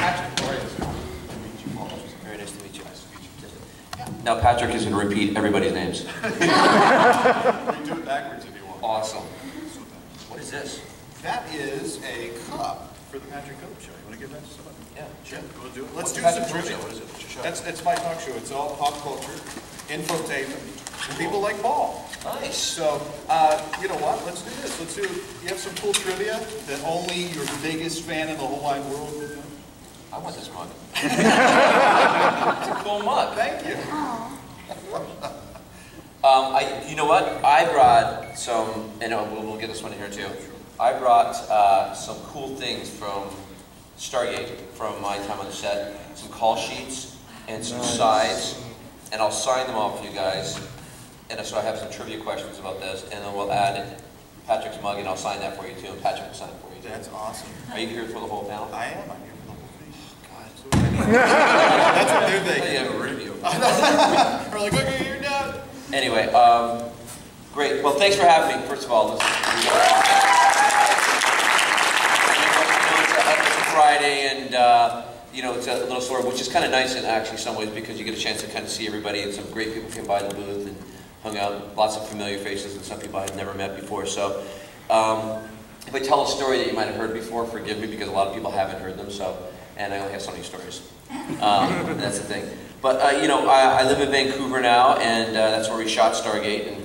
Patrick, how are you? Very nice to meet you. Now Patrick is going to repeat everybody's names. You can do it backwards if you want. Awesome. What is this? That is a cup for the Patrick Phillips Show. You want to give that to somebody? Yeah. Sure. We'll do it. Let's do Patrick some trivia. What is it? What's your show? That's my talk show. It's all pop culture, infotainment, and people like Paul. Nice. So, you know what? Let's do this. Let's do. You have some cool trivia that only your biggest fan in the whole wide world would know. I want this mug. It's a cool mug. Thank you. You know what? I brought some, and we'll get this one in here too. I brought some cool things from Stargate, from my time on the set. Some call sheets and some sides, and I'll sign them off for you guys. And so I have some trivia questions about this, and then we'll add Patrick's mug, and I'll sign that for you too, and Patrick will sign it for you too. That's awesome. Are you here for the whole panel? I am. I'm here for the whole thing. God. That's what they're thinking. You have a review. We're like, okay, you're done. Anyway, great. Well, thanks for having me, first of all. It's a Friday, and you know, it's a little sore, which is kind of nice in actually some ways, because you get a chance to kind of see everybody, and some great people came by the booth and hung out. Lots of familiar faces, and some people I had never met before. So, if I tell a story that you might have heard before, forgive me, because a lot of people haven't heard them. So, and I only have so many stories. That's the thing. But you know, I live in Vancouver now, and that's where we shot Stargate, and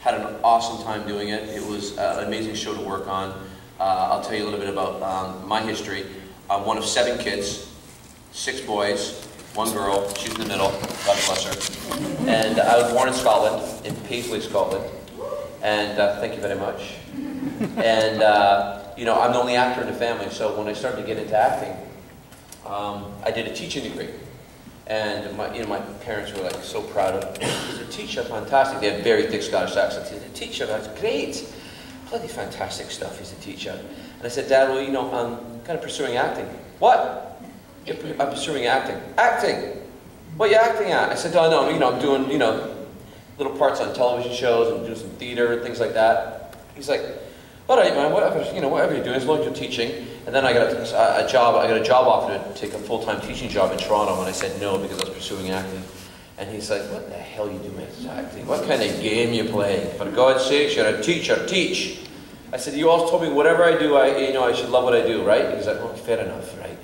had an awesome time doing it. It was an amazing show to work on. I'll tell you a little bit about my history. I'm one of 7 kids, 6 boys, 1 girl. She's in the middle. God bless her. And I was born in Scotland, in Paisley, Scotland. And thank you very much. And you know, I'm the only actor in the family, so when I started to get into acting, I did a teaching degree. And my parents were like so proud of me. He's a teacher, fantastic. They had very thick Scottish accents. He's a teacher, that's great. Bloody fantastic stuff, he's a teacher. And I said, Dad, well, you know, I'm kind of pursuing acting. What? I'm pursuing acting. Acting? What are you acting at? I said, oh no, you know, I'm doing, you know, little parts on television shows, and doing some theater and things like that. He's like, all right, man, whatever, you know, whatever you're doing, as long as you're teaching. And then I got a job offer to take a full-time teaching job in Toronto, and I said no because I was pursuing acting. And he's like, what the hell are you doing with acting? What kind of game you playing? For God's sake, you're a teacher, teach. I said, you all told me whatever I do, I should love what I do, right? He's like, oh, fair enough, right?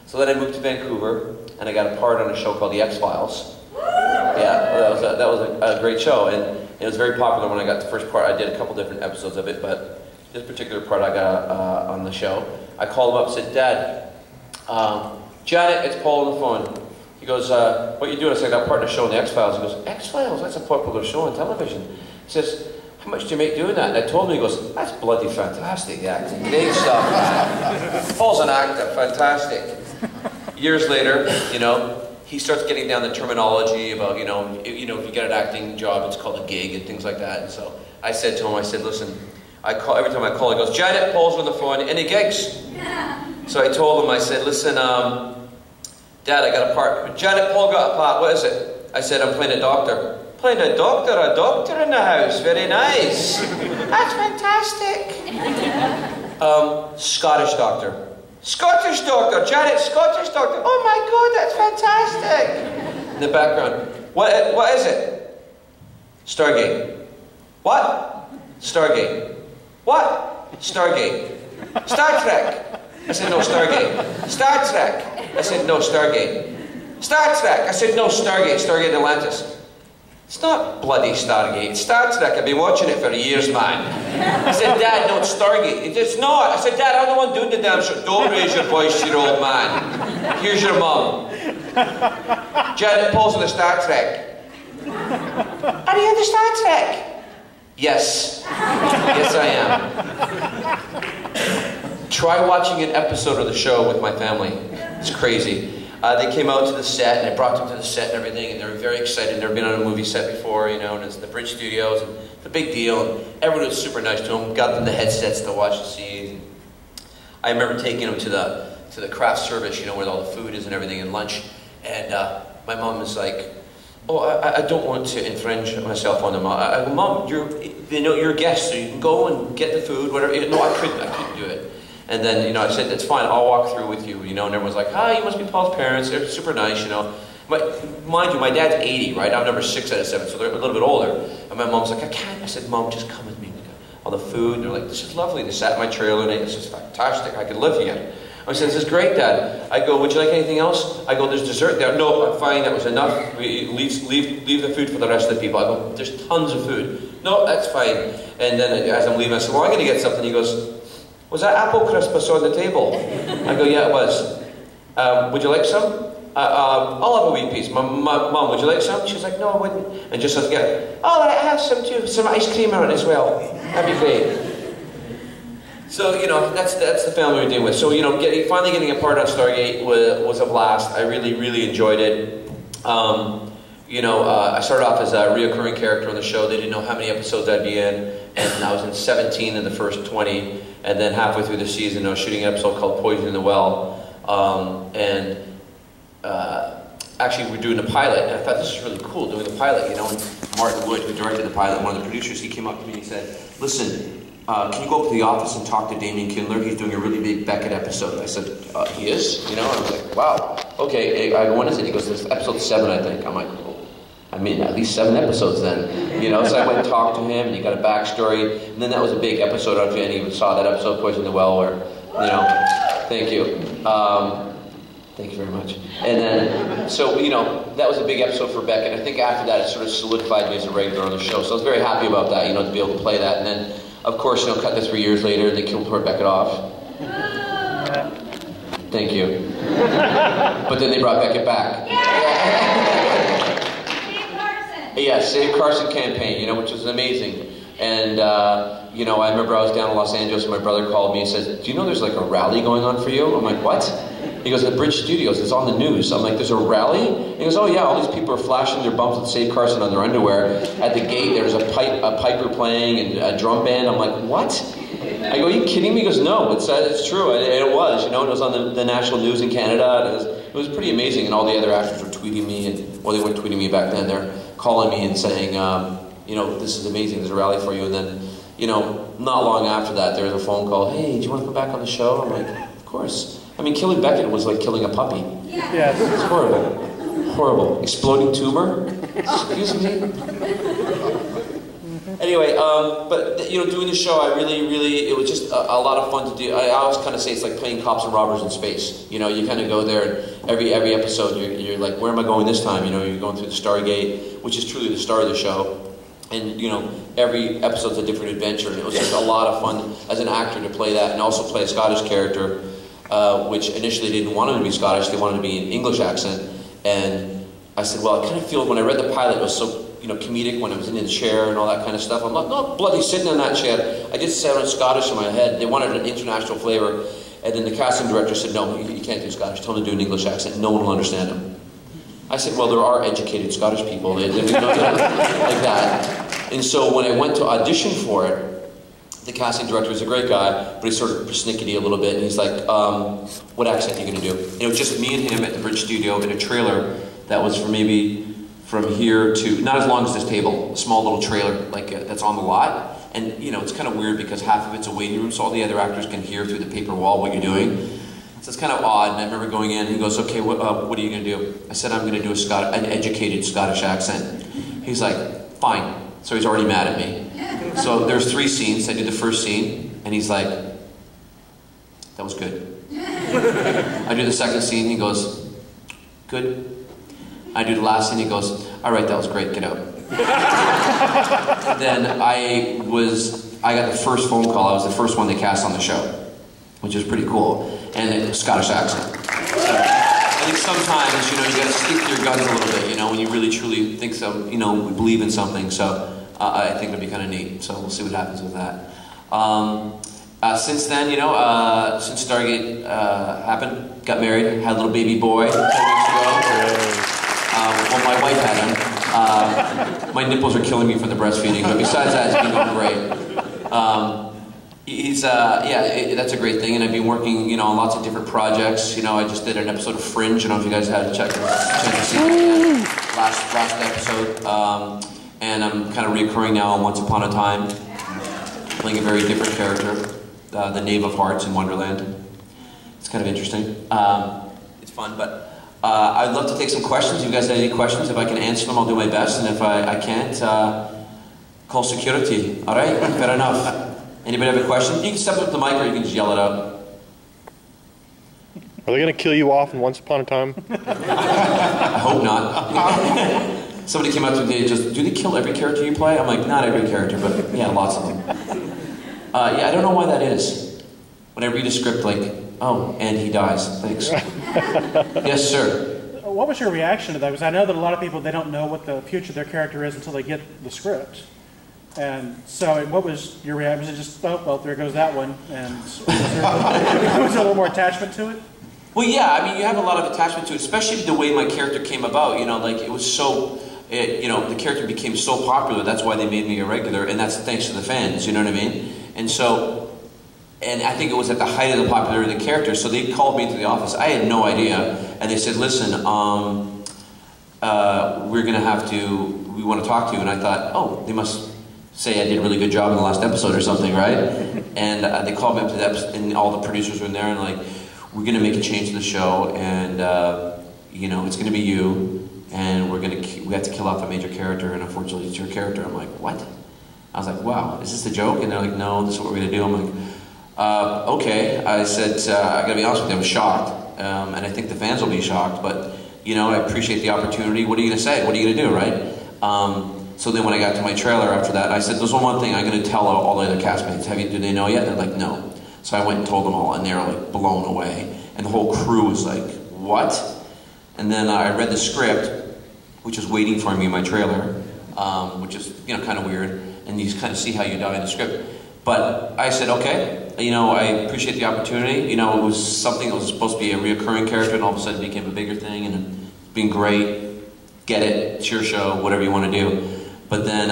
So then I moved to Vancouver, and I got a part on a show called The X-Files. Yeah, well, that was a great show, and it was very popular when I got the first part. I did a couple different episodes of it, but this particular part I got on the show. I called him up and said, Dad, Janet, it's Paul on the phone. He goes, what are you doing? I said, I got a part in a show on The X-Files. He goes, X-Files? That's a popular show on television. He says, how much do you make doing that? And I told him, he goes, that's bloody fantastic, the acting. Great stuff, man. Paul's an actor, fantastic. Years later, you know, he starts getting down the terminology about, you know, if you get an acting job, it's called a gig and things like that. And so I said to him, I said, listen, every time I call, he goes, Janet, Paul's on the phone, any gigs? So I told him, I said, listen, Dad, I got a part. Janet, Paul got a part, what is it? I said, I'm playing a doctor. Playing a doctor in the house, very nice. That's fantastic. Scottish doctor. Scottish doctor, Janet, Scottish doctor. Oh my God, that's fantastic. In the background, what is it? Stargate. What? Stargate. What? Stargate. Star Trek. I said, no, Stargate. Star Trek. I said, no, Stargate. Star Trek. I said, no, Stargate. Stargate Atlantis. It's not bloody Stargate. It's Star Trek. I've been watching it for years, man. I said, Dad, no, it's Stargate. It's not. I said, Dad, I'm the one doing the damn show. Don't raise your voice to your old man. Here's your mum. Janet, Paul's in the Star Trek. Are you in the Star Trek? Yes. Yes, I am. Try watching an episode of the show with my family. It's crazy. They came out to the set, and I brought them to the set and everything, and they were very excited. Never been on a movie set before, you know, and it's the Bridge Studios, and it's a big deal, and everyone was super nice to them, got them the headsets to watch the scenes. I remember taking them to the craft service, you know, where all the food is and everything, and lunch, and my mom was like, oh, I don't want to infringe myself on them. Mom, you're a guest, so you can go and get the food, whatever. No, I couldn't do it. And then, you know, I said, it's fine, I'll walk through with you, you know, and everyone's like, hi, you must be Paul's parents, they're super nice, you know. But mind you, my dad's 80, right? I'm number 6 out of 7, so they're a little bit older. And my mom's like, I can't. I said, Mom, just come with me. All the food, and they're like, this is lovely. They sat in my trailer, and this is fantastic. I could live here. I said, this is great, Dad. I go, would you like anything else? I go, there's dessert there. No, I'm fine, that was enough. Leave the food for the rest of the people. I go, there's tons of food. No, that's fine. And then as I'm leaving, I said, well, I'm going to get something. He goes, was that apple crisp I saw on the table? I go, yeah, it was. Would you like some? I'll have a wee piece. Mom, would you like some? She's like, no, I wouldn't. And just as again, oh, I have some too. Some ice cream on it as well. That'd be great. So, you know, that's the family we're dealing with. So, you know, finally getting a part on Stargate was a blast. I really, really enjoyed it. You know, I started off as a reoccurring character on the show. They didn't know how many episodes I'd be in. And I was in 17 in the first 20. And then halfway through the season, I was shooting an episode called Poison in the Well. Actually, we're doing a pilot, and I thought this was really cool, doing the pilot, you know, and Martin Wood, who directed the pilot, one of the producers, he came up to me and he said, listen, can you go up to the office and talk to Damien Kindler? He's doing a really big Beckett episode. I said, he is? You know, and I was like, wow, okay. I go, when is it? He goes, this is episode 7, I think. I'm like, oh, I mean, at least 7 episodes then, you know, so I went and talked to him, and he got a backstory, and then that was a big episode, I don't know if you saw that episode, Poison in the Well, where, you know, thank you. Thank you very much. And then, so, you know, that was a big episode for Beckett. I think after that, it sort of solidified me as a regular on the show. So I was very happy about that, you know, to be able to play that. And then, of course, you know, cut to 3 years later, they killed poor Beckett off. Thank you. But then they brought Beckett back. Save Carson. Yeah, Save Carson campaign, you know, which was amazing. And, you know, I remember I was down in Los Angeles and my brother called me and says, do you know there's like a rally going on for you? I'm like, what? He goes, at Bridge Studios, it's on the news. I'm like, there's a rally? He goes, oh yeah, all these people are flashing their bumps with Save Carson on their underwear. At the gate, there's a piper playing and a drum band. I'm like, what? I go, are you kidding me? He goes, no, it's true. And it was, you know, it was on the national news in Canada. And it was pretty amazing. And all the other actors were tweeting me, and well, they weren't tweeting me back then. They're calling me and saying, you know, this is amazing, there's a rally for you. And then, you know, not long after that, there was a phone call, hey, do you want to come back on the show? I'm like, of course. I mean, killing Beckett was like killing a puppy. Yeah. It's horrible. Horrible. Exploding tumor? Excuse me? Anyway, but, you know, doing the show, I really, it was just a lot of fun to do. I always kind of say it's like playing cops and robbers in space. You know, you kind of go there, and every episode, you're like, where am I going this time? You know, you're going through the Stargate, which is truly the star of the show. And, you know, every episode's a different adventure, and it was just a lot of fun as an actor to play that, and also play a Scottish character, which initially didn't want him to be Scottish, they wanted him to be an English accent. And I said, well, I kind of feel, when I read the pilot, it was so, you know, comedic when I was in the chair and all that kind of stuff. I'm not bloody sitting in that chair. I just sounded Scottish in my head. They wanted an international flavor. And then the casting director said, no, you can't do Scottish. Tell him to do an English accent. No one will understand him. I said, well, there are educated Scottish people. They don't like that. And so when I went to audition for it, the casting director was a great guy, but he's sort of persnickety a little bit. And he's like, what accent are you going to do? And it was just me and him at the Bridge Studio in a trailer that was for maybe from here to, not as long as this table, a small little trailer like that's on the lot. And, you know, it's kind of weird because half of it's a waiting room, so all the other actors can hear through the paper wall what you're doing. So it's kind of odd, and I remember going in, he goes, okay, what are you going to do? I said, I'm going to do an educated Scottish accent. He's like, fine. So he's already mad at me. So there's 3 scenes. I did the first scene, and he's like, that was good. I do the second scene, he goes, good. I do the last scene, he goes, all right, that was great, get out. Then I got the first phone call. I was the first one they cast on the show, which is pretty cool, and a Scottish accent. So I think sometimes, you know, you got to stick to your guns a little bit, you know, when you really truly think so, you know, believe in something. So I think it'll be kind of neat. So we'll see what happens with that. Since then, you know, since Stargate happened, got married, had a little baby boy 10 weeks ago. Well, my wife had him. My nipples are killing me from the breastfeeding, but besides that, it's been going great. Yeah, that's a great thing, and I've been working, you know, on lots of different projects. You know, I just did an episode of Fringe. I don't know if you guys had a chance to see that last episode. And I'm kind of reoccurring now on Once Upon a Time, playing a very different character. the Knave of Hearts in Wonderland. It's kind of interesting. It's fun, but I'd love to take some questions. If you guys have any questions, if I can answer them, I'll do my best, and if I can't, call security. All right? Fair enough. Anybody have a question? You can step up to the mic or you can just yell it out. Are they going to kill you off in Once Upon a Time? I hope not. Somebody came up to me and just, do they kill every character you play? I'm like, not every character, but yeah, lots of them. Yeah, I don't know why that is. When I read a script like, oh, and he dies. Thanks. Yes, sir. What was your reaction to that? Because I know that a lot of people, they don't know what the future of their character is until they get the script. And so what was your reaction? Was it just, oh, well, there goes that one? And was there a little more attachment to it? Well, yeah, I mean, you have a lot of attachment to it, especially the way my character came about, you know, like, it was so, you know, the character became so popular, that's why they made me a regular, and that's thanks to the fans, you know what I mean? And so, and I think it was at the height of the popularity of the character, so they called me into the office. I had no idea, and they said, listen, we're going to have to, we want to talk to you, and I thought, oh, they must say I did a really good job in the last episode or something, right? And they called me up to that, and all the producers were in there, and like, we're going to make a change to the show, and you know, it's going to be you, and we have to kill off a major character, and unfortunately it's your character. I'm like, what? I was like, wow, is this a joke? And they're like, no, this is what we're going to do. I'm like, okay. I said, I got to be honest with you, I was shocked, and I think the fans will be shocked, but you know, I appreciate the opportunity. What are you going to say? What are you going to do, right? So then when I got to my trailer after that, I said, there's one thing I'm going to tell all the other castmates. Do they know yet? They're like, no. So I went and told them all, and they were like blown away. And the whole crew was like, what? And then I read the script, which was waiting for me in my trailer, which is, you know, kind of weird. And you kind of see how you die in the script. But I said, okay, you know, I appreciate the opportunity. You know, it was something that was supposed to be a reoccurring character, and all of a sudden it became a bigger thing, and it's been great. Get it, it's your show, whatever you want to do. But then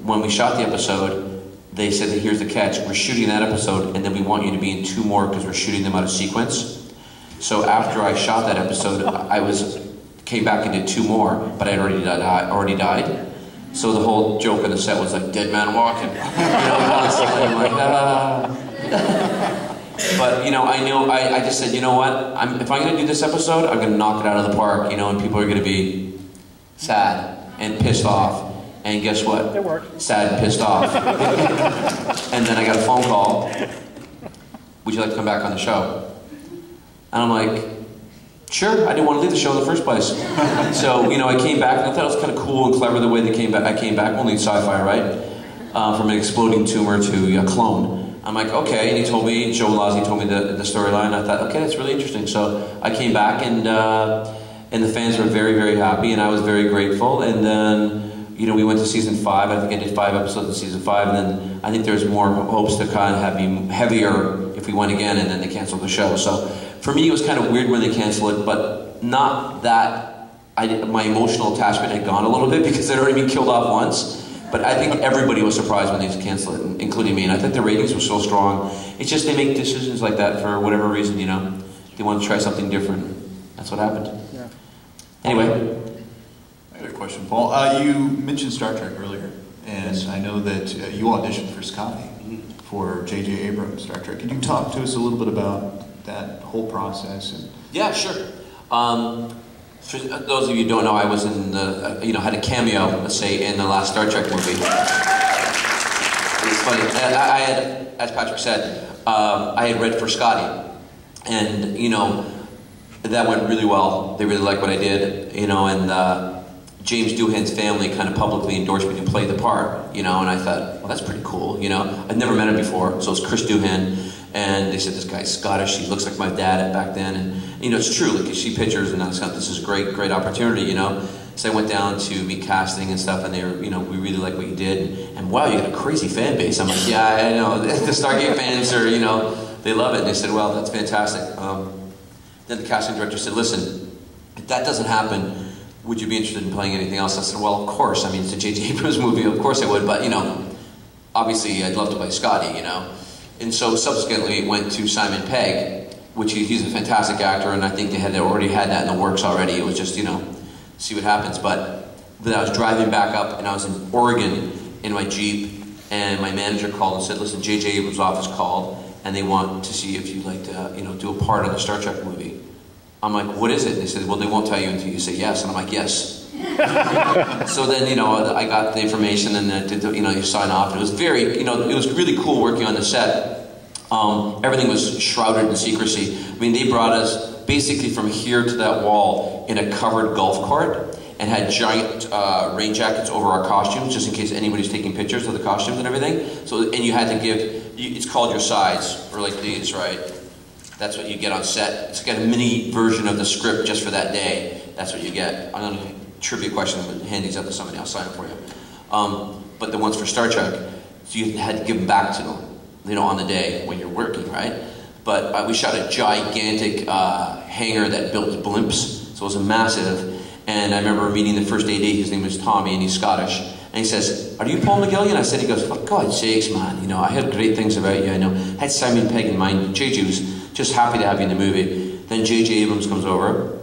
when we shot the episode, they said, here's the catch, we're shooting that episode and then we want you to be in 2 more because we're shooting them out of sequence. So after I shot that episode, came back and did 2 more, but I had already died. So the whole joke on the set was like, dead man walking. You know, constantly. I'm like, ah. But, you know, I just said, you know what, if I'm going to do this episode, I'm going to knock it out of the park, you know, and people are going to be sad and pissed off. And guess what? It worked. Sad and pissed off. And then I got a phone call. Would you like to come back on the show? And I'm like, sure. I didn't want to leave the show in the first place. So, you know, I came back, and I thought it was kind of cool and clever the way they came back. I came back, only sci-fi, right? From an exploding tumor to a clone. I'm like, okay. And he told me, Joe Lazzi told me the storyline. I thought, okay, that's really interesting. So I came back, and the fans were very, very happy, and I was very grateful. And then, you know, we went to season 5. I think I did 5 episodes in season 5, and then I think there's more hopes to kind of have me heavier if we went again, and then they canceled the show. So for me, it was kind of weird when they canceled it, but not that my emotional attachment had gone a little bit because I'd already been killed off once. But I think everybody was surprised when they canceled it, including me. And I think the ratings were so strong. It's just they make decisions like that for whatever reason, you know. They want to try something different. That's what happened. Yeah. Anyway. I got a question, Paul. You mentioned Star Trek earlier, and yes. I know that you auditioned for Scotty for J.J. Abrams' Star Trek. Can you talk to us a little bit about that whole process? And yeah, sure. For those of you who don't know, I was in the, you know, had a cameo, let's say, in the last Star Trek movie. It's funny. I had, as Patrick said, I had read for Scotty, and you know, that went really well. They really liked what I did, you know, and James Doohan's family kind of publicly endorsed me to play the part, you know, and I thought, well, that's pretty cool, you know. I'd never met him before, so it's Chris Doohan, and they said, this guy's Scottish, he looks like my dad back then, and, you know, it's true, like, you see pictures, and I thought, this is a great opportunity, you know. So I went down to meet casting and stuff, and they were, you know, we really like what you did, and wow, you got a crazy fan base. I'm like, yeah, I know, the Stargate fans are, you know, they love it, and they said, well, that's fantastic. Then the casting director said, listen, if that doesn't happen, would you be interested in playing anything else? I said, well, of course. I mean, it's a J.J. Abrams movie, of course I would, but, you know, obviously I'd love to play Scotty, you know. And so subsequently it went to Simon Pegg, which he's a fantastic actor, and I think they had already had that in the works already. It was just, you know, see what happens. But then I was driving back up, and I was in Oregon in my Jeep, and my manager called and said, listen, J.J. Abrams' office called, and they want to see if you'd like to, do a part in the Star Trek movie. I'm like, what is it? They said, well, they won't tell you until you say yes. And I'm like, yes. So then, I got the information, and then I did, you sign off. And it was very, it was really cool working on the set. Everything was shrouded in secrecy. I mean, they brought us basically from here to that wall in a covered golf cart, and had giant rain jackets over our costumes, just in case anybody's taking pictures of the costumes and everything. So, and you had to give, it's called your sides, or like these, right? That's what you get on set. It's got a mini version of the script just for that day. That's what you get. I'm going to trivia question, hand these up to somebody, I'll sign it for you. But the ones for Star Trek, so you had to give them back to them, on the day when you're working, right? But we shot a gigantic hangar that built blimps, so it was a massive. And I remember meeting the first AD, his name was Tommy, and he's Scottish. And he says, are you Paul McGillion? I said, he goes, for God's sakes, man, I heard great things about you, I had Simon Pegg in mind. JJ was just happy to have you in the movie. Then J.J. Abrams comes over,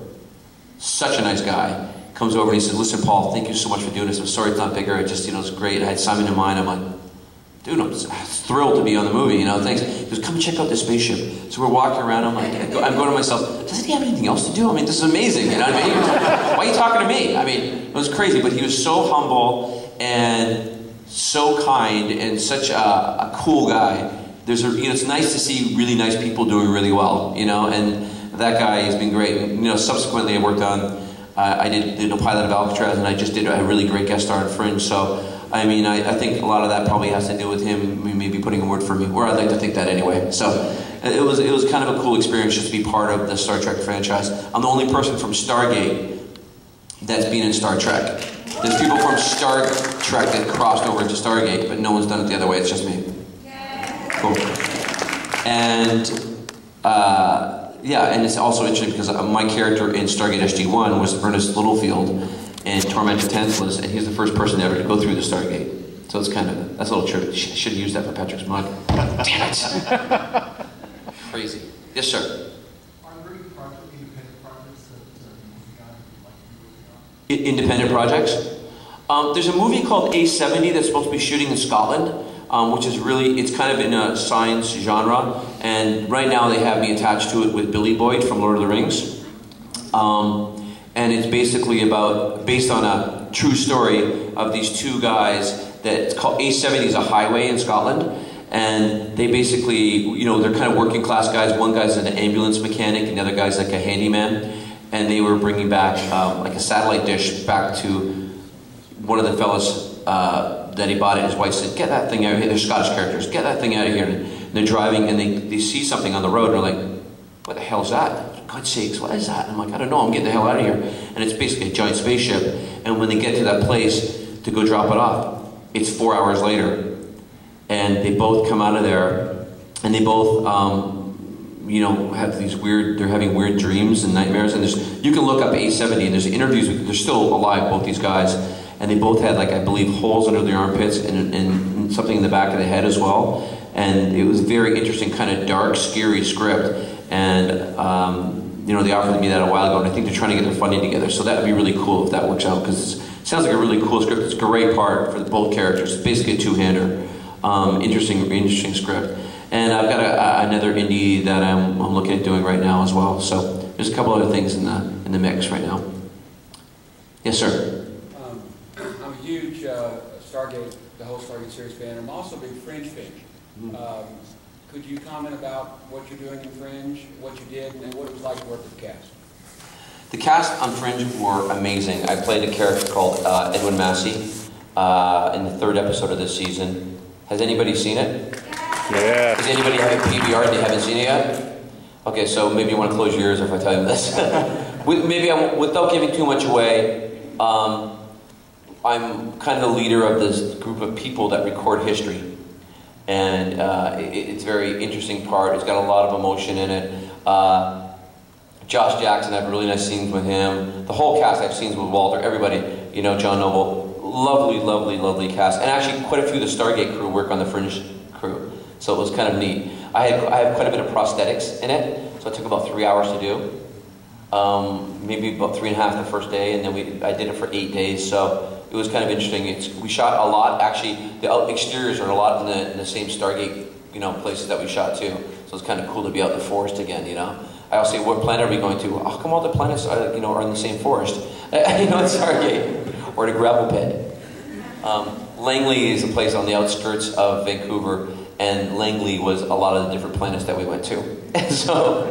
such a nice guy, comes over and he says, listen, Paul, thank you so much for doing this. I'm sorry it's not bigger, it just, it's great. I had Simon in mind. I'm like, dude, I'm thrilled to be on the movie, thanks. He goes, come check out the spaceship. So we're walking around, I'm like, I'm going to myself, doesn't he have anything else to do? I mean, this is amazing, what I mean? Why are you talking to me? I mean, it was crazy, but he was so humble and so kind and such a cool guy. It's nice to see really nice people doing really well, and that guy has been great. And, subsequently I worked on, I did a pilot of Alcatraz, and I just did a really great guest star on Fringe, so I mean, I think a lot of that probably has to do with him maybe putting a word for me, or I'd like to think that anyway. So it was kind of a cool experience just to be part of the Star Trek franchise. I'm the only person from Stargate that's been in Star Trek. There's people from Star Trek that crossed over into Stargate, but no one's done it the other way, it's just me. Cool. And yeah, and it's also interesting because my character in Stargate SG-1 was Ernest Littlefield, and Tormented Tantalus, and he's the first person ever to go through the Stargate. So it's kind of, that's a little true. Should have used that for Patrick's mug. Damn it. Crazy. Yes, sir. Are there any independent projects that you've got like you Independent projects? There's a movie called A70 that's supposed to be shooting in Scotland, which is really, it's kind of in a science genre, and right now they have me attached to it with Billy Boyd from Lord of the Rings. And it's basically based on a true story of these two guys that it's called A70 is a highway in Scotland, and they basically, they're kind of working class guys. One guy's an ambulance mechanic, and the other guy's like a handyman, and they were bringing back like a satellite dish back to one of the fellas that he bought it. His wife said, get that thing out of here. They're Scottish characters. Get that thing out of here. And they're driving, and they see something on the road, and they're like, what the hell's that? God's sakes, what is that? And I'm like, I don't know, I'm getting the hell out of here. And it's basically a giant spaceship. And when they get to that place to go drop it off, it's 4 hours later. And they both come out of there, and they both, have these they're having weird dreams and nightmares. And you can look up A70, and there's interviews they're still alive, both these guys. And they both had, like, I believe, holes under their armpits and something in the back of the head as well. And it was a very interesting, kind of dark, scary script. And, they offered me that a while ago, and I think they're trying to get their funding together. So that would be really cool if that works out, because it sounds like a really cool script. It's a great part for both characters. It's basically a two-hander. Interesting script. And I've got another indie that I'm looking at doing right now as well. So there's a couple other things in the mix right now. Yes, sir. I'm a huge Stargate, the whole Stargate series fan. I'm also a big Fringe fan. Could you comment about what you're doing in Fringe, what you did, and what it was like to work with the cast? The cast on Fringe were amazing. I played a character called Edwin Massey in the 3rd episode of this season. Has anybody seen it? Yeah. Does anybody have a PVR and they haven't seen it yet? Okay, so maybe you want to close your ears if I tell you this. Without giving too much away, I'm kind of the leader of this group of people that record history. And it's a very interesting part. It's got a lot of emotion in it. Josh Jackson, I have really nice scenes with him. The whole cast, I have scenes with Walter, everybody, John Noble. Lovely, lovely, lovely cast. And actually quite a few of the Stargate crew work on the Fringe crew. So it was kind of neat. I have quite a bit of prosthetics in it, so it took about 3 hours to do. Maybe about 3.5 the first day, and then I did it for 8 days. So it was kind of interesting. We shot a lot. Actually, the exteriors are a lot in the same Stargate, places that we shot too. So it's kind of cool to be out in the forest again, you know. I always say, what planet are we going to? How come all the planets are, you know, are in the same forest? You know, it's Stargate. Or the gravel pit. Langley is a place on the outskirts of Vancouver, and Langley was a lot of the different planets that we went to. And so,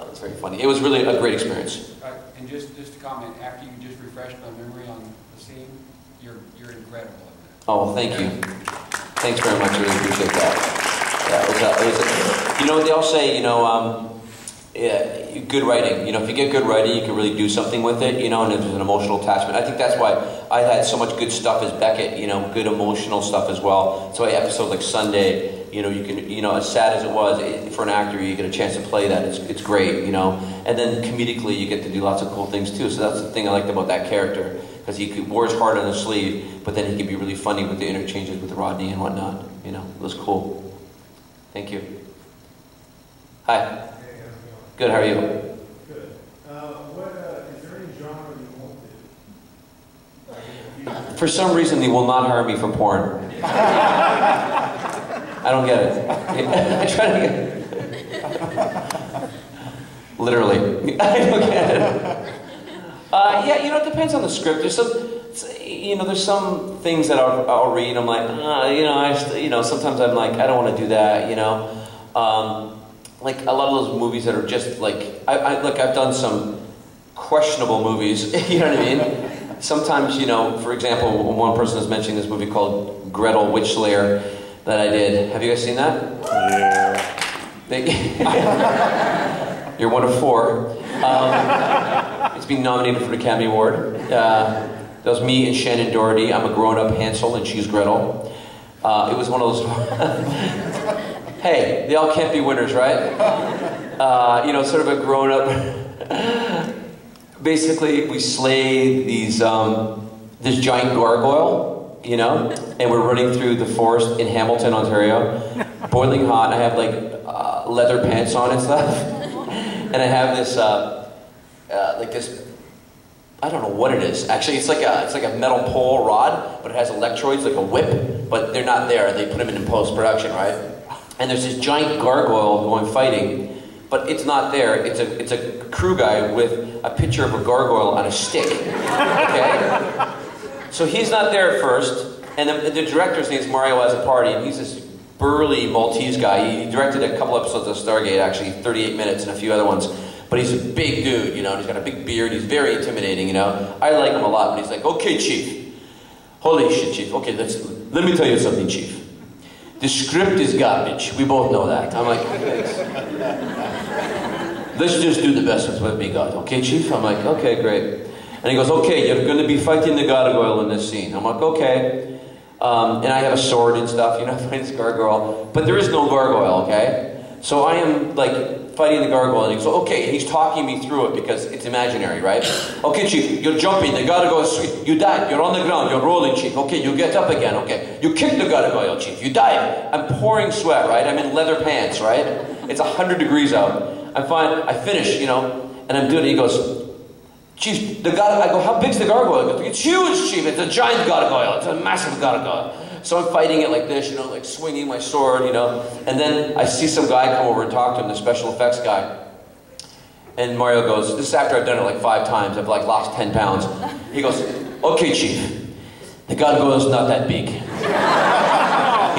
it's very funny. It was really a great experience. And just to comment, after you just refreshed my memory on the scene, you're incredible. Oh, thank you. Thanks very much. I really appreciate that. Yeah, you know what they all say, you know, yeah, good writing. You know, if you get good writing, you can really do something with it, you know, and if there's an emotional attachment. I think that's why I had so much good stuff as Beckett, you know, good emotional stuff as well. So episodes like Sunday, you know, you can, you know, as sad as it was, for an actor, you get a chance to play that. It's great, you know. And then comedically, you get to do lots of cool things too. So that's the thing I liked about that character, because he wore his heart on his sleeve, but then he could be really funny with the interchanges with Rodney and whatnot. You know, it was cool. Thank you. Hi. Good, how are you? Good. Is there any genre you won't do? For some reason, they will not hire me for porn. I don't get it. I try to get it. Literally. I don't get it. Yeah, you know, it depends on the script. There's some, you know, there's some things that I'll read. I'm like, you know, sometimes I'm like, I don't want to do that, you know. Like a lot of those movies that are just like, I've done some questionable movies, you know what I mean? Sometimes, you know, for example, one person is mentioning this movie called Gretel, Witch Slayer, that I did. Have you guys seen that? Yeah. You're one of 4. It's been nominated for the Academy Award. That was me and Shannon Doherty. I'm a grown-up Hansel and she's Gretel. It was one of those... Hey, they all can't be winners, right? You know, sort of a grown-up... Basically, we slay these, this giant gargoyle, you know, and we're running through the forest in Hamilton, Ontario, boiling hot. I have like leather pants on and stuff, and I have this, like this, I don't know what it is. Actually, it's like a metal pole rod, but it has electrodes, like a whip, but they're not there. They put them in post-production, right? And there's this giant gargoyle going fighting, but it's not there. It's a crew guy with a picture of a gargoyle on a stick, okay? So he's not there at first, and the director's name is Mario Azzopardi, and he's this burly Maltese guy. He directed a couple episodes of Stargate, actually, 38 Minutes and a few other ones. But he's a big dude, you know, and he's got a big beard, he's very intimidating, you know. I like him a lot, but he's like, okay, Chief. Holy shit, Chief. Okay, let me tell you something, Chief. The script is garbage. We both know that. I'm like, thanks. Let's just do the best with what we got, okay, Chief? I'm like, okay, great. And he goes, okay, you're going to be fighting the gargoyle in this scene. I'm like, okay. And I have a sword and stuff, you know, fighting this gargoyle. But there is no gargoyle, okay? So I am, like, fighting the gargoyle, and he goes, okay, and he's talking me through it because it's imaginary, right? Okay, Chief, you're jumping, the gargoyle is sweet. You died, you're on the ground, you're rolling, Chief. Okay, you get up again, okay. You kick the gargoyle, Chief, you died. I'm pouring sweat, right? I'm in leather pants, right? It's 100 degrees out. I'm fine, I finish, you know, and I'm doing it. He goes, Chief, the gargoyle, I go, how big's the gargoyle? He goes, it's huge, Chief, it's a giant gargoyle, it's a massive gargoyle. So I'm fighting it like this, you know, like swinging my sword, you know, and then I see some guy come over and talk to him, the special effects guy. And Mario goes, this is after I've done it like 5 times, I've like lost 10 pounds. He goes, okay, Chief, the gargoyle's not that big.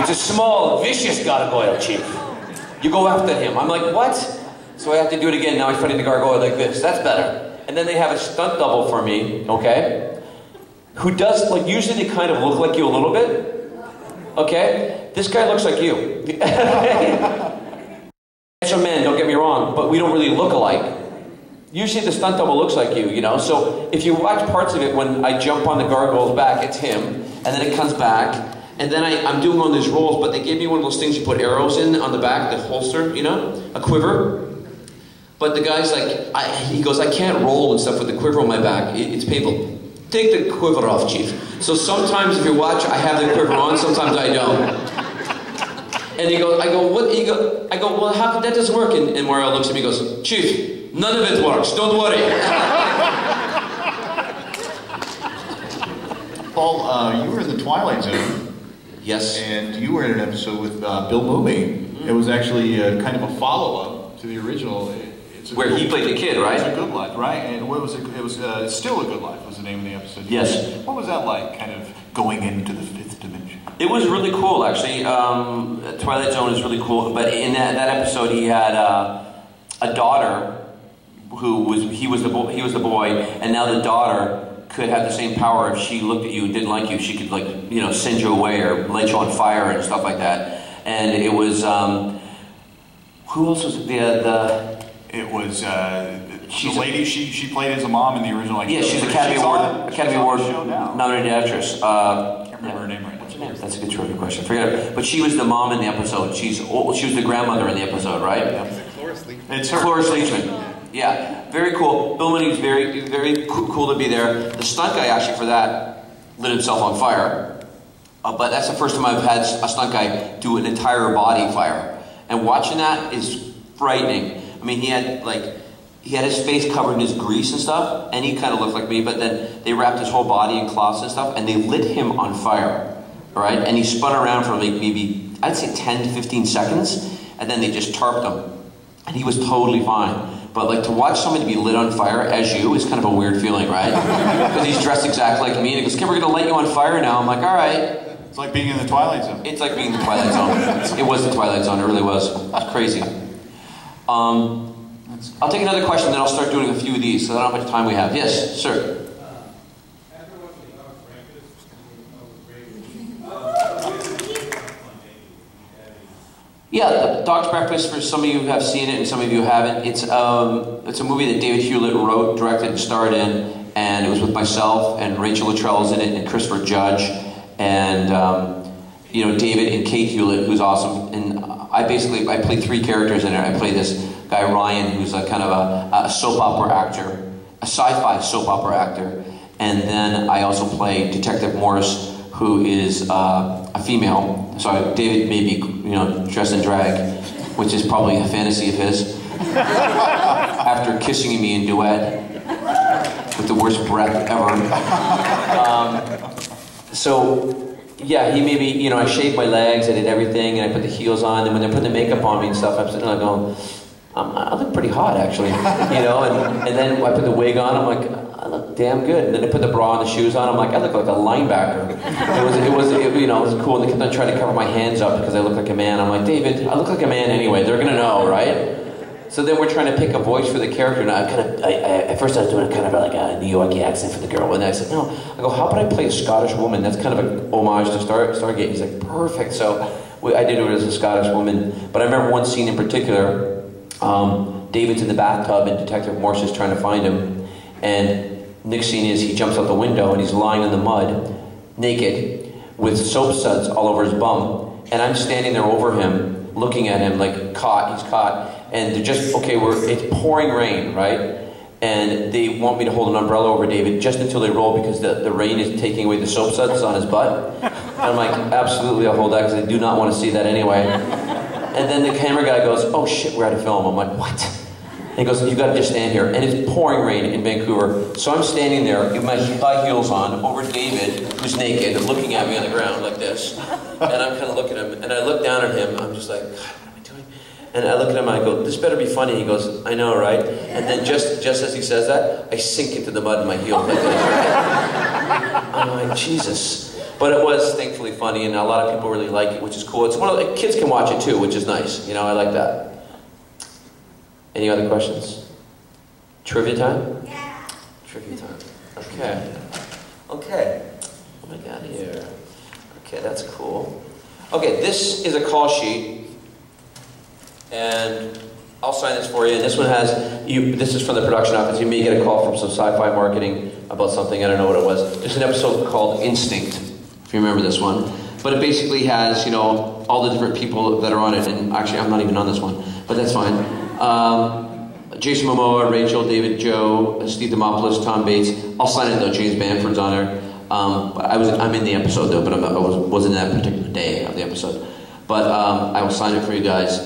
It's a small, vicious gargoyle, Chief. You go after him. I'm like, what? So I have to do it again. Now I'm fighting the gargoyle like this. That's better. And then they have a stunt double for me, okay? Who does, like, usually they kind of look like you a little bit. Okay? This guy looks like you. Handsome man, don't get me wrong, but we don't really look alike. Usually the stunt double looks like you know? So if you watch parts of it, when I jump on the gargoyle's back, it's him, and then it comes back, and then I'm doing one of these rolls, but they gave me one of those things you put arrows in on the back, the holster, you know? A quiver. But the guy's like, he goes, I can't roll and stuff with the quiver on my back. It's painful. Take the quiver off, Chief. So sometimes if you watch, I have the quiver on, sometimes I don't. And he goes, I go, well, how come that doesn't work? And Mario looks at me and goes, Chief, none of it works, don't worry. Paul, you were in the Twilight Zone. Yes. And you were in an episode with Bill Mooney. It was actually kind of a follow-up to the original. Where he played the kid, right? It's a Good Life, right? And what was it? It was Still a Good Life was the name of the episode. Yes. What was that like, kind of going into the fifth dimension? It was really cool, actually. Twilight Zone is really cool. But in that episode, he had a daughter he was the boy, and now the daughter could have the same power if she looked at you and didn't like you. She could, like, you know, send you away or light you on fire and stuff like that. And it was who else was the It was she's the lady. She played as a mom in the original. Like, yeah, she's Academy Award nominated actress. Can't remember her name right now. What's her name? That's a good trivia question. Forget it. But she was the mom in the episode. She was the grandmother in the episode, right? It's Cloris Leachman. Yeah, very cool. Bill Munney's very cool to be there. The stunt guy actually for that lit himself on fire. But that's the first time I've had a stunt guy do an entire body fire. And watching that is frightening. I mean, he had his face covered in his grease and stuff, and he kind of looked like me, but then they wrapped his whole body in cloths and stuff, and they lit him on fire, all right? And he spun around for like maybe, I'd say 10 to 15 seconds, and then they just tarped him. And he was totally fine. But like to watch somebody be lit on fire as you is kind of a weird feeling, right? Because he's dressed exactly like me, and he goes, "Kim, we're gonna light you on fire now." I'm like, all right. It's like being in the Twilight Zone. It's like being in the Twilight Zone. It was the Twilight Zone, it really was. It was crazy. I'll take another question, then I'll start doing a few of these, so I don't know how much time we have. Yes, sir. Yeah, Dog's Breakfast, for some of you who have seen it and some of you haven't, it's a movie that David Hewlett wrote, directed, and starred in, and it was with myself, and Rachel Luttrell's in it, and Christopher Judge, and you know, David and Kate Hewlett, who's awesome, and I played three characters in it. I played this guy Ryan, who's a kind of a soap opera actor, a sci-fi soap opera actor, and then I also played Detective Morris, who is a female. So David made me, you know, dress in drag, which is probably a fantasy of his. After kissing me in duet with the worst breath ever. So yeah, he made me, you know, I shaved my legs, I did everything, and I put the heels on, and when they're putting the makeup on me and stuff, I'm sitting there going, I look pretty hot, actually, you know, and then I put the wig on, I'm like, I look damn good. And then I put the bra and the shoes on, I'm like, I look like a linebacker. It was cool, and they kept on trying to cover my hands up because I look like a man. I'm like, David, I look like a man anyway, they're gonna know, right? So then we're trying to pick a voice for the character, and at first I was doing kind of like a New York accent for the girl, and I said, no, I go, how about I play a Scottish woman? That's kind of an homage to Stargate. He's like, perfect. So I did it as a Scottish woman, but I remember one scene in particular, David's in the bathtub, and Detective Morse is trying to find him, and next scene is he jumps out the window, and he's lying in the mud, naked, with soap suds all over his bum, and I'm standing there over him, looking at him like he's caught, and they're just, okay, it's pouring rain, right? And they want me to hold an umbrella over David just until they roll because the rain is taking away the soap suds on his butt. And I'm like, absolutely, I'll hold that because I do not want to see that anyway. And then the camera guy goes, oh shit, we're out of film. I'm like, what? And he goes, you gotta just stand here. And it's pouring rain in Vancouver. So I'm standing there with my high heels on over David, who's naked, and looking at me on the ground like this. And I'm kind of looking at him, and I look down at him, I'm just like, God, what am I doing? And I look at him, and I go, this better be funny. He goes, I know, right? And then just as he says that, I sink into the mud in my heels like this. I'm like, Jesus. But it was thankfully funny, and a lot of people really like it, which is cool. It's one of the kids can watch it too, which is nice. You know, I like that. Any other questions? Trivia time? Yeah. Trivia time. Okay. Okay. What do I got here? Okay, that's cool. Okay, this is a call sheet, and I'll sign this for you. And this one has this is from the production office. You may get a call from some sci-fi marketing about something. I don't know what it was. There's an episode called Instinct, if you remember this one. But it basically has, you know, all the different people that are on it. And actually, I'm not even on this one, but that's fine. Jason Momoa, Rachel, David, Joe, Steve Demopoulos, Tom Bates. I'll sign it though. James Bamford's on there. I'm in the episode though, but I wasn't that particular day of the episode. But I will sign it for you guys.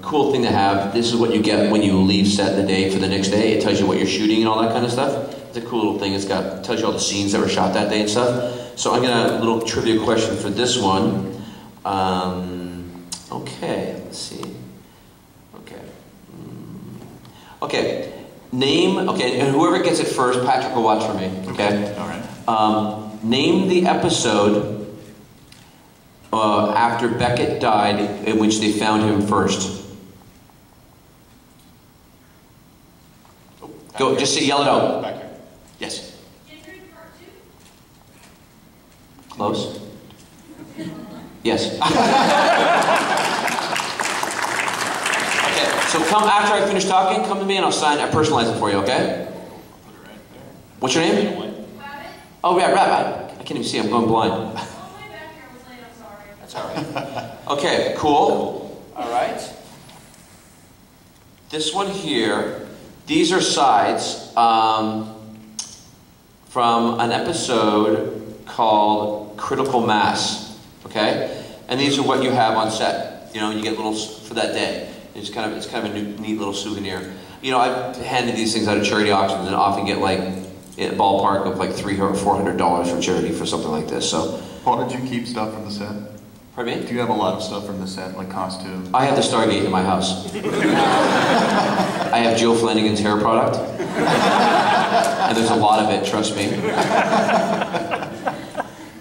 Cool thing to have. This is what you get when you leave set the day for the next day. It tells you what you're shooting and all that kind of stuff. It's a cool little thing. It tells you all the scenes that were shot that day and stuff. So I'm gonna have a little trivia question for this one. Okay, let's see. Okay. Okay. Name, okay, and whoever gets it first, Patrick will watch for me, okay? All right. Name the episode after Beckett died in which they found him first. Go, just say, yell it out. Back here. Yes. Close? Yes. Okay, so come after I finish talking, come to me and I'll personalize it for you, okay? What's your name? Rabbit. Oh, yeah, Rabbit. I can't even see, I'm going blind. All the way back here was late, I'm sorry. That's all right. Okay, cool. All right. This one here, these are sides from an episode called Critical Mass, okay? And these are what you have on set. You know, you get little for that day. It's kind of a neat little souvenir. You know, I've handed these things out at charity auctions and often get like a ballpark of like $300 or $400 from charity for something like this. So, Paul, did you keep stuff from the set? pardon me? Do you have a lot of stuff from the set, like costumes? I have the Stargate in my house. I have Joe Flanagan's hair product. And there's a lot of it, trust me.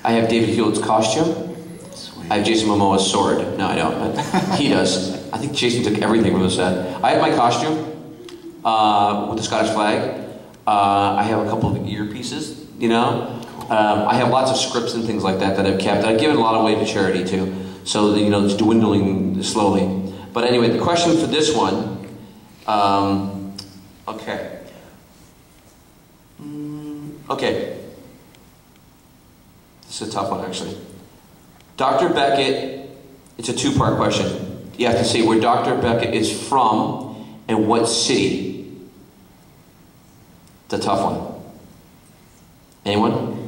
I have David Hewlett's costume. Sweet. I have Jason Momoa's sword. No, I don't. But he does. I think Jason took everything from the set. I have my costume with the Scottish flag. I have a couple of earpieces, you know. I have lots of scripts and things like that that I've kept. I've given a lot away to charity too. So, you know, it's dwindling slowly. But anyway, the question for this one, okay. Okay. This is a tough one, actually. Dr. Beckett, it's a two-part question. You have to say where Dr. Beckett is from and what city. It's a tough one. Anyone?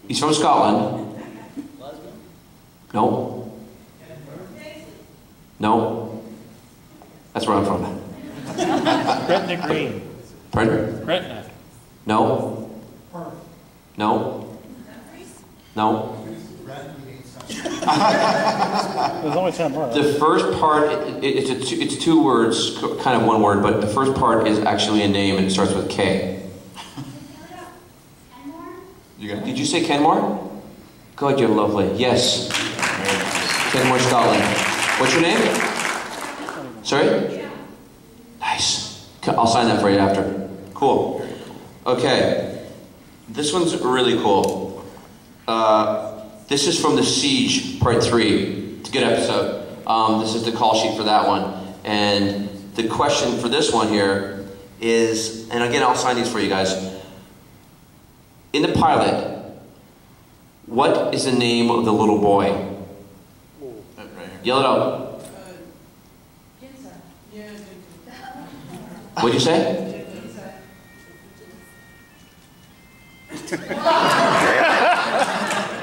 He's from Scotland. No. No. That's where I'm from. Gretna Green. Pardon? Gretna. No. No. No. There's only 10 more. The first part, it's two words, kind of one word, but the first part is actually a name and it starts with K. You got it? Did you say Kenmore? God, you're lovely. Yes. Kenmore, Scotland. What's your name? Sorry? Nice. I'll sign that for you after. Cool. Okay. This one's really cool. This is from The Siege, Part 3. It's a good episode. This is the call sheet for that one. And the question for this one here is, and again, I'll sign these for you guys. In the pilot, what is the name of the little boy? Right here. Yell it out. What'd you say?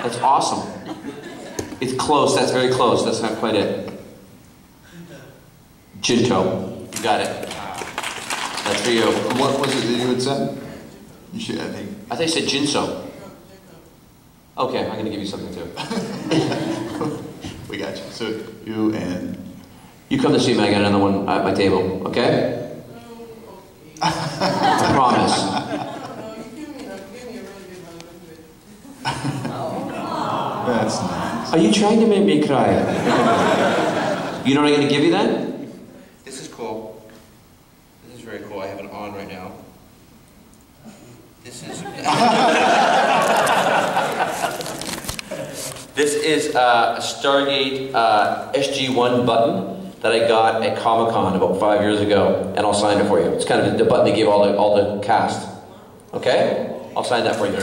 That's awesome. It's close. That's very close. That's not quite it. Jinto. You got it. That's for you. What was it that you had said? You should, I think. I think I said Jinso. Okay, I'm going to give you something too. We got you. So you and... You come to see me, I got another one at my table, okay? I promise. That's nice. Are you trying to make me cry? You know what I'm going to give you then? This is cool. This is very cool. I have it on right now. This is... This is a Stargate SG-1 button that I got at Comic-Con about 5 years ago, and I'll sign it for you. It's kind of the button they gave all the cast. Okay? I'll sign that for you.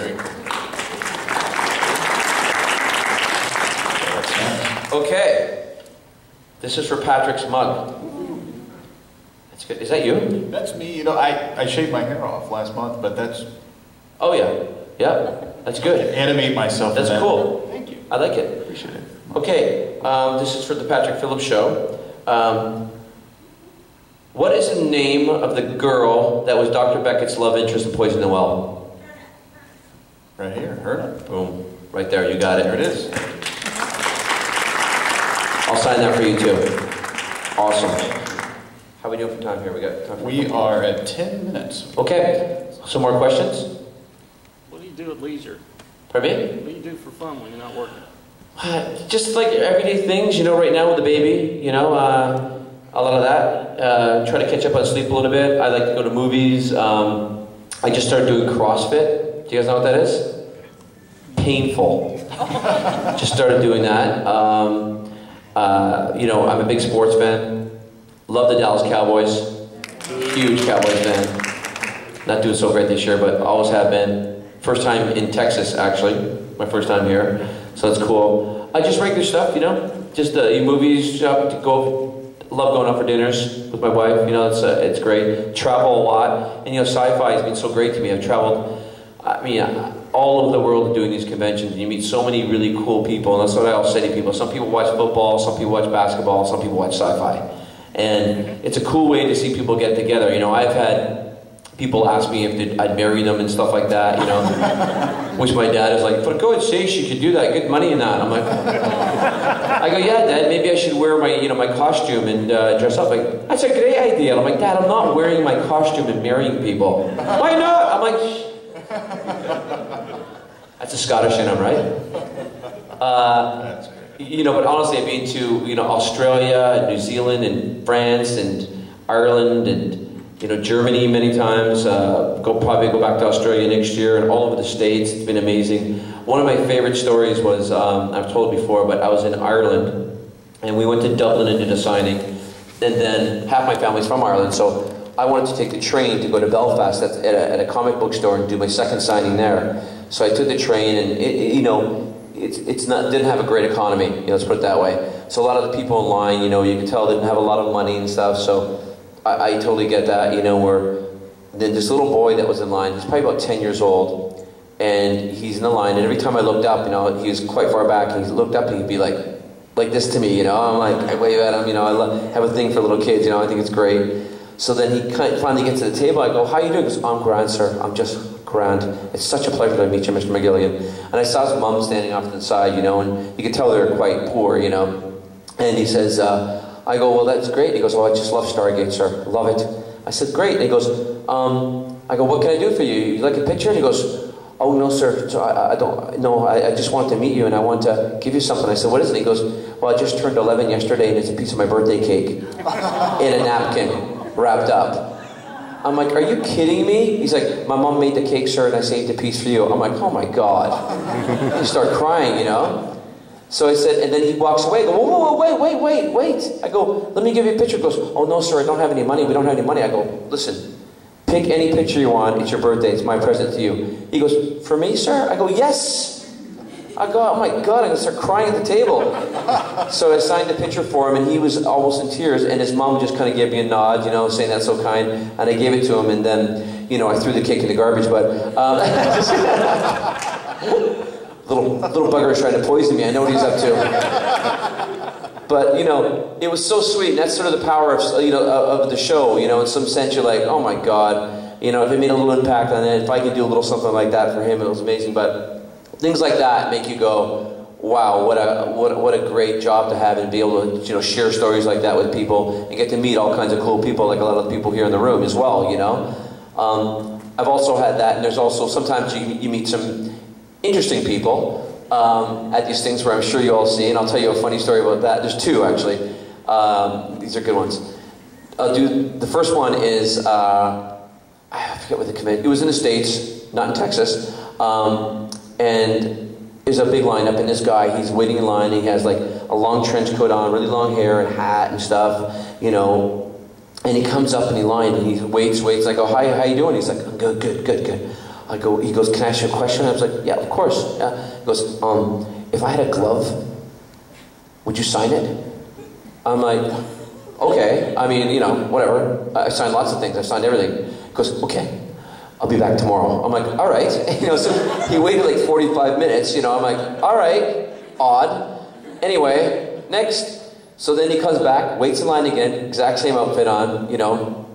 Okay. This is for Patrick's mug. That's good. Is that you? That's me. You know, I shaved my hair off last month, but that's... Oh yeah. Yeah. That's good. Animate myself. That's cool. Thank you. I like it. Appreciate it. Okay. This is for the Patrick Phillips Show. What is the name of the girl that was Dr. Beckett's love interest in Poison the Well? Right here. Heard it. Boom. Right there. You got it. There it is. I'll sign that for you too. Awesome. How are we doing for time here? We got time for We are at 10 minutes. Okay. Some more questions? What do you do at leisure? Pardon me? What do you do for fun when you're not working? Just like everyday things, you know, right now with the baby, you know, a lot of that. Try to catch up on sleep a little bit. I like to go to movies. I just started doing CrossFit. Do you guys know what that is? Painful. Just started doing that. You know, I'm a big sports fan. Love the Dallas Cowboys. Huge Cowboys fan. Not doing so great this year, but always have been. First time in Texas, actually. My first time here. So that's cool. I just regular stuff, you know. Just movies, shop, to go. Love going out for dinners with my wife. You know, it's great. Travel a lot, and you know, sci-fi has been so great to me. I've traveled, I mean, all over the world doing these conventions. And you meet so many really cool people, and that's what I always say to people. Some people watch football, some people watch basketball, some people watch sci-fi, and it's a cool way to see people get together. You know, I've had people ask me if I'd marry them and stuff like that. You know, which my dad is like, "For God's sake, you should do that. Get money in that." I'm like, I go, "Yeah, Dad, maybe I should wear my, you know, my costume and dress up." Like, that's a great idea. I'm like, "Dad, I'm not wearing my costume and marrying people." Why not? I'm like, shh. That's a Scottish in him, right? You know, but honestly, I've been to, you know, Australia, and New Zealand, and France, and Ireland, and you know, Germany many times. Probably go back to Australia next year, and all over the States. It's been amazing. One of my favorite stories was, I've told it before, but I was in Ireland, and we went to Dublin and did a signing, and then half my family's from Ireland, so I wanted to take the train to go to Belfast at a comic book store and do my second signing there. So I took the train, and you know, didn't have a great economy. You know, let's put it that way. So a lot of the people in line, you know, you could tell didn't have a lot of money and stuff. So I totally get that. You know, where then this little boy that was in line, he's probably about 10 years old, and he's in the line. And every time I looked up, you know, he was quite far back, and he looked up and he'd be like this to me. You know, I'm like, I wave at him. You know, I have a thing for little kids. You know, I think it's great. So then he finally gets to the table. I go, "How you doing?" He goes, "I'm grand, sir. I'm just grand. It's such a pleasure to meet you, Mr. McGillion." And I saw his mom standing off to the side, you know, and you could tell they were quite poor, you know. And he says, I go, "Well, that's great." He goes, "Oh, I just love Stargate, sir. Love it." I said, "Great." And he goes, I go, "What can I do for you? You like a picture?" And he goes, "Oh, no, sir. So I don't. No, I just want to meet you, and I want to give you something." I said, "What is it?" He goes, "Well, I just turned 11 yesterday, and it's a piece of my birthday cake in a napkin, wrapped up." I'm like, "Are you kidding me?" He's like, "My mom made the cake, sir, and I saved a piece for you." I'm like, "Oh my God." You start crying, you know. So I said, and then he walks away. I go, "Whoa, wait. I go, "Let me give you a picture." He goes, "Oh no, sir, I don't have any money. We don't have any money." I go, "Listen, pick any picture you want. It's your birthday. It's my present to you." He goes, "For me, sir?" I go, "Yes." I go, "Oh my God," I'm going to start crying at the table. So I signed the picture for him, and he was almost in tears, and his mom just kind of gave me a nod, you know, saying, "That's so kind," and I gave it to him, and then, you know, I threw the cake in the garbage, but little bugger is trying to poison me. I know what he's up to. But, you know, it was so sweet, and that's sort of the power of, you know, of the show, you know, in some sense you're like, oh my God, you know, if it made a little impact on it, if I could do a little something like that for him, it was amazing. But things like that make you go, wow, what a great job to have, and be able to, you know, share stories like that with people and get to meet all kinds of cool people, like a lot of the people here in the room as well, you know. I've also had that, and there's also sometimes you meet some interesting people at these things where I'm sure you all see, and I'll tell you a funny story about that. There's two actually. These are good ones. I'll do the first one is I forget what the committee. It was in the States, not in Texas, and there's a big lineup, and this guy, he's waiting in line, and he has like a long trench coat on, really long hair and hat and stuff, you know. And he comes up and he waits. I go, "Hi, how you doing?" He's like, "I'm good. I go, he goes, "Can I ask you a question?" I was like, "Yeah, of course." Yeah. He goes, "If I had a glove, would you sign it?" I'm like, "Okay. I mean, you know, whatever. I signed lots of things. I signed everything." He goes, "Okay. I'll be back tomorrow." I'm like, "All right." You know, so he waited like 45 minutes, you know. I'm like, "All right, odd. Anyway, next." So then he comes back, waits in line again, exact same outfit on, you know.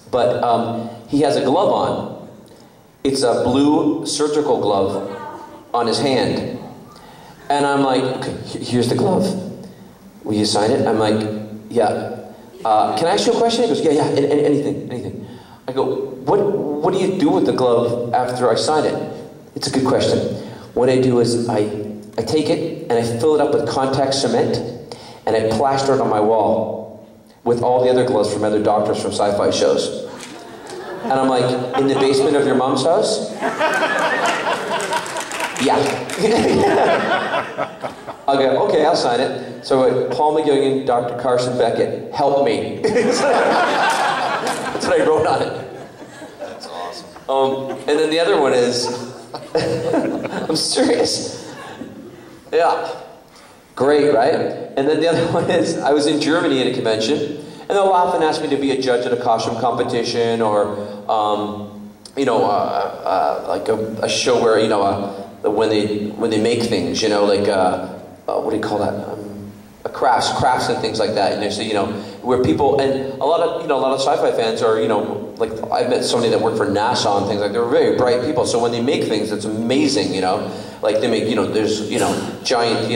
But he has a glove on. It's a blue surgical glove on his hand. And I'm like, "Okay, here's the glove. will you sign it? I'm like, yeah. Can I ask you a question? He goes, yeah, anything. I go, what do you do with the glove after I sign it? It's a good question. What I do is I take it and I fill it up with contact cement and I plaster it on my wall with all the other gloves from other doctors from sci-fi shows. And I'm like, in the basement of your mom's house? Yeah. I'll go, okay, I'll sign it. So Paul McGillion, Dr. Carson Beckett, help me. That's what I wrote on it. That's awesome. And then the other one is, I'm serious. Yeah. Great, right? And then the other one is, I was in Germany at a convention, and they'll often ask me to be a judge at a costume competition, or, like a show where, when they make things, like, what do you call that? Crafts and things like that. And there's, where people, and a lot of sci-fi fans are, like, I've met somebody that worked for NASA and things like that. They're very bright people. So when they make things, it's amazing, like they make, there's, giant,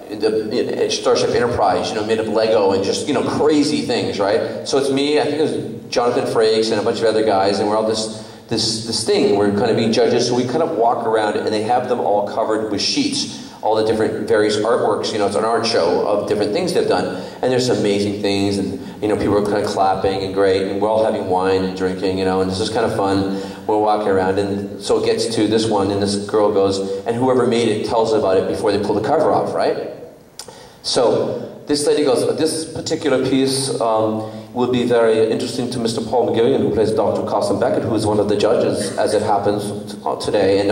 the Starship Enterprise, made of Lego and just, crazy things, right? So it's me, I think it was Jonathan Frakes and a bunch of other guys, and we're all this thing. We're kind of being judges, so we kind of walk around, and they have them all covered with sheets, all the different various artworks. It's an art show of different things they've done, and there's some amazing things, and people are kind of clapping and great, and we're all having wine and drinking, and this is kind of fun. We're walking around, and so it gets to this one, and this girl goes, and whoever made it tells about it before they pull the cover off, right? So this lady goes, this particular piece will be very interesting to Mr. Paul McGillion, who plays Dr. Carson Beckett, who is one of the judges, as it happens today, and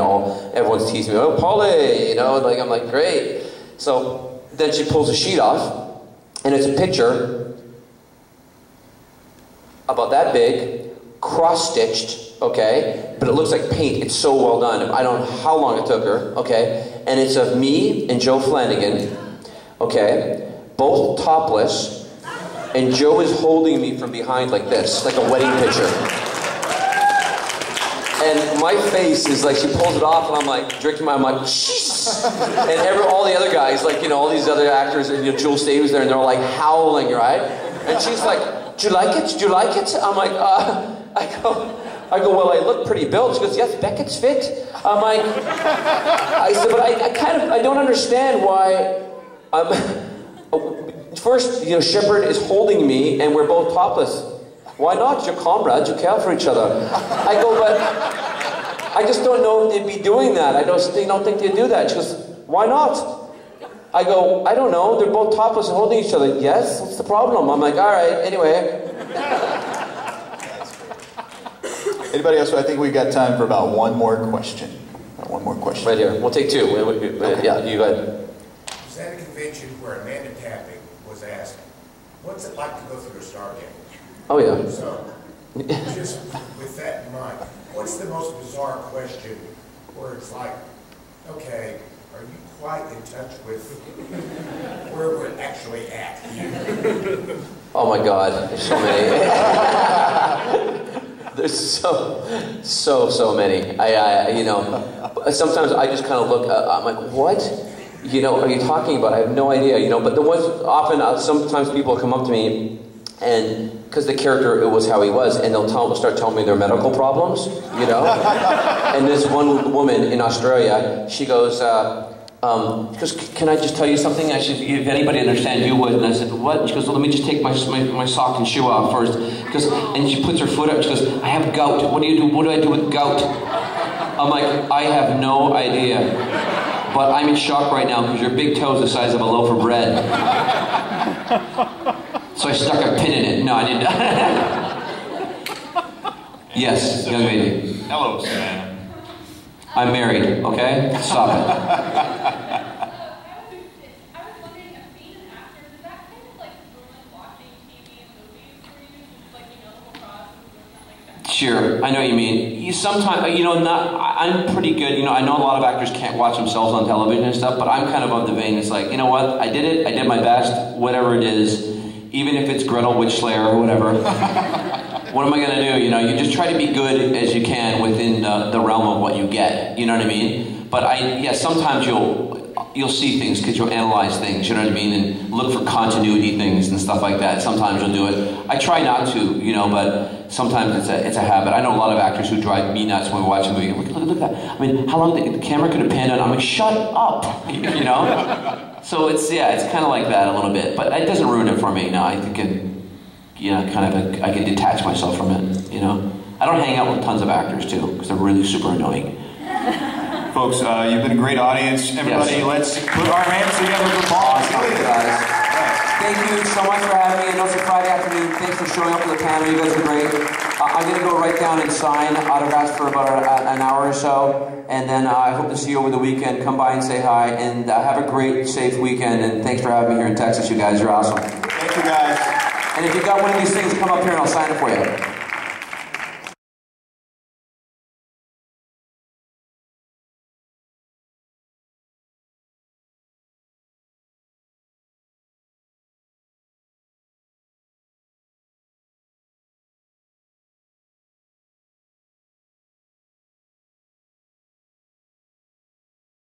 everyone's teasing me, oh, Paulie, I'm like, great. So then she pulls a sheet off, and it's a picture about that big, cross-stitched, okay, but it looks like paint. It's so well done. I don't know how long it took her, okay, and it's of me and Joe Flanagan, okay, both topless, and Joe is holding me from behind like this, like a wedding picture. And my face is like, she pulls it off, and I'm like, drinking I'm like, shh. And all the other guys, like, all these other actors, and Jules Day was there, and they're like howling, right? And she's like, do you like it? Do you like it? I'm like, I go, well, I look pretty built. She goes, yes, Beckett's fit. I'm like, I said, but I don't understand why first, Shepard is holding me, and we're both topless. Why not? You're comrades. You care for each other. I go, but I just don't know if they'd be doing that. I don't think they'd do that. She goes, why not? I go, I don't know. They're both topless and holding each other. Yes? What's the problem? I'm like, all right, anyway. Anybody else? I think we've got time for about one more question. One more question. Right here. We'll take two. Okay. Yeah, you go ahead. Was at a convention where Amanda Tapping was asked, what's it like to go through a Stargate? Oh, yeah. So, just with that in mind, what's the most bizarre question where it's like, okay, are you quite in touch with where we're actually at here? Oh my God, there's so many. There's so many. Sometimes I just kind of look, I'm like, what? Are you talking about? I have no idea, but the ones, often, sometimes people come up to me, and because the character, it was how he was, and they'll start telling me their medical problems, And this one woman in Australia, she goes, can I just tell you something? I said, if anybody understand, you would. And I said, what? She goes, well, let me just take my sock and shoe off first. And she puts her foot up. She goes, I have gout. What do you do? What do I do with gout? I'm like, I have no idea. But I'm in shock right now because your big toe's the size of a loaf of bread. So I stuck a pin in it. No, I didn't. Yes, young lady. Hello, Savannah. I'm married, okay? Stop it. I was wondering, as being an actor, does that kind of like ruin watching TV and movies for you? Just like, the whole process or something like that? Sure, I know what you mean. Sometimes, I'm pretty good. I know a lot of actors can't watch themselves on television and stuff, but I'm kind of of the vein. It's like, you know what? I did it. I did my best. Whatever it is, even if it's Gretel Witch Slayer or whatever. What am I going to do? You just try to be good as you can within the realm of what you get. You know what I mean? But sometimes you'll see things because you'll analyze things, you know what I mean, and look for continuity things and stuff like that. Sometimes you'll do it. I try not to, you know, but sometimes it's a habit. I know a lot of actors who drive me nuts when we watch a movie. Look at that. I mean, how long the camera could have panned on? I'm like, shut up, you know. So it's kind of like that a little bit, but it doesn't ruin it for me. No, I think I can detach myself from it, you know. I don't hang out with tons of actors too because they're really super annoying. Folks, you've been a great audience. Everybody, let's put our hands together for Paul. Awesome, guys. Thank you so much for having me. I know it's a Friday afternoon. Thanks for showing up for the panel. You guys are great. I'm going to go right down and sign autographs for about an hour or so. And then I hope to see you over the weekend. Come by and say hi. And have a great, safe weekend. And thanks for having me here in Texas, you guys. You're awesome. Thank you, guys. And if you've got one of these things, come up here and I'll sign it for you.